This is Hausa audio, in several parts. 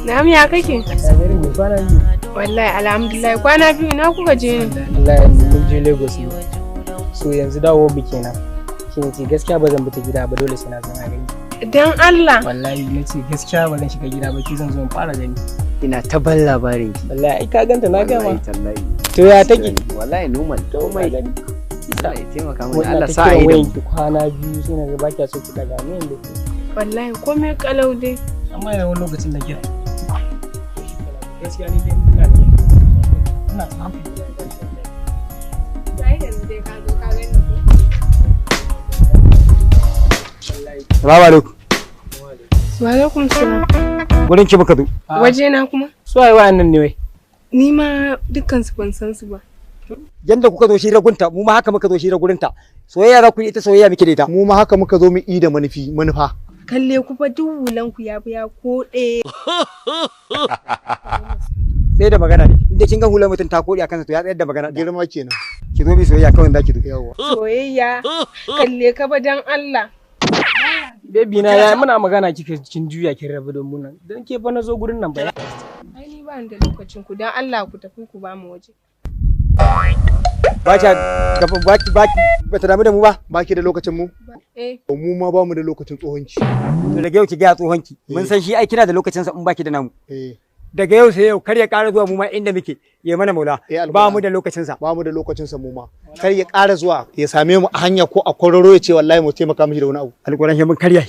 Na'am ya kake? Wallahi alhamdulillah kwana biyu na kuka je ne. Wallahi mun je Lagos ne. So yanzu dawo bi kenan. Shine ce gaskiya ba zan bi ta gida ba dole sai na zo na gani. Dan Allah. Wallahi nace gaskiya ba zan shiga gida ba ki zan zo in fara gani. Ina ta ban labarin ki. Wallahi ai ka ganta na ga ma. Wallahi. To ya take? Wallahi normal. To mai gani. Isa ya taimaka mana Allah sa ai da ki kwana biyu sai na ga ba kiya so ki daga ne inda ke. Wallahi komai kalau dai. Amma yana wani lokacin da kira. Gaskiya ni dai ina ta hafi. Dai yanzu dai ka zo ka gani. Assalamu alaikum. Wa alaikum salam. Gurin ki muka zo. Waje na kuma? Su ai wa'annan ne wai. Ni ma dukkan su ban san su ba. Yanda kuka zo shi ragunta mu ma haka muka zo shi ragurinta. Soyayya za ku yi ita soyayya muke da ita. Mu ma haka muka zo mu yi da manufa. Kalle ku fa duk wulan ku ya ko ɗaya. Sai da magana ne. Inda kin ga hular mutum ta kodi a kansa to ya tsayar da magana. Girma kenan. Ki zo bi soyayya kawai da ki zo. Yawa. Soyayya kalle ka ba dan Allah. Baby na yayi muna magana kika kin juya kin rabu da mu nan. Dan ke fa na zo gurin nan ba. Ai ni ba da lokacin ku dan Allah ku tafi ku ba mu waje. Ba ta damu da mu ba. Baki da lokacin mu? Mu ma ba mu da lokacin tsohonki. To daga yau ki ga tsohonki. Mun san shi ai kina da lokacin sa in baki da namu. Daga yau sai yau kar ya ƙara zuwa mu ma inda muke ya mana maula. Ba mu da lokacin sa. Ba mu da lokacin sa mu ma. Kar ya ƙara zuwa ya same mu a hanya ko a kwararo ya ce wallahi mu taimaka mishi da wani abu. Alƙur'an mun karya.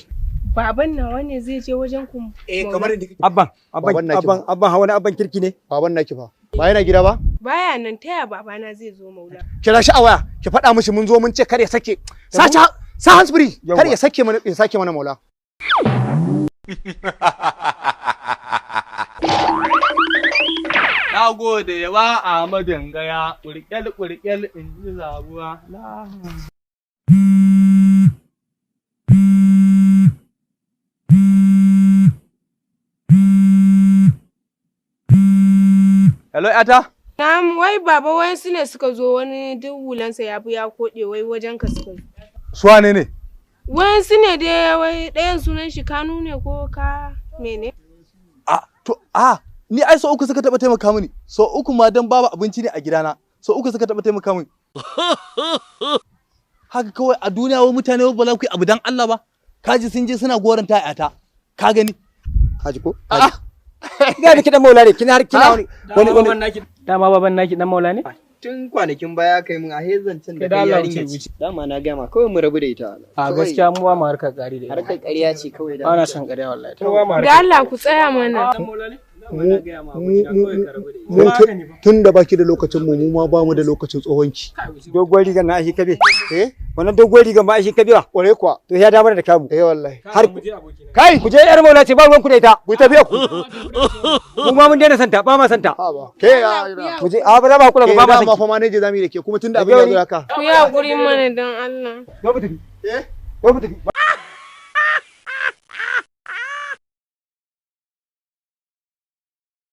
Baban nawa ne zai je wajen ku? Kamar inda kike. Abban hawa na abban kirki ne. Baban naki fa. Ba yana gida ba? Baya nan taya babana zai zo maula. Kira shi a waya, ki faɗa mishi mun zo mun ce kar ya sake. Sa hansfree, kar ya sake mana maula. Na gode ba Ahmadin gaya, ƙurƙel in ji zabuwa. Hello yata? Na'am wai baba wayansu ne suka zo wani duk hulansa ya koɗe wai wajen ka suka zo. Su wane ne? Wayansu ne dai wai ɗayan sunan shi Kanu ne ko ka mene? Ni ai so uku suka taɓa taimaka mini. So uku ma dan babu abinci ne a gidana. So uku suka taɓa taimaka mini. Haka kawai a duniya wai mutane ba za ku yi abu dan Allah ba. Kaji sun je suna goranta yata. Ka gani? Kaji ko? Ga da kidan maula ne kina wani dama baban naki dan maula ne? Tun kwanakin baya kai mun a hezancin da kai yarinya ce. Dama na gama kawai mu rabu da ita. A gaskiya mu ba mu harkar ƙari da ita. Harkar ƙarya ce kawai da. Ana son ƙarya wallahi. Da Allah ku tsaya mana. Tun da baki da lokacin mu ma ba mu da lokacin tsohonki. Doguwar rigar na ashi kabe. Wannan doguwar rigar ma ashi kabe wa. Kware kuwa. To ya damar da kamu. Wallahi. Har kai ku je yar maula ce ba ruwan ku da ita. Ku tafi ku. Mu ma mun daina santa ba ma santa. Ke ya. Ku je a ba za ba kula ba ma santa. Fa manaje zamu yi da ke kuma tun da abin ya zo haka. Ku yi hakuri mana dan Allah. Zo mu tafi. Zo mu tafi.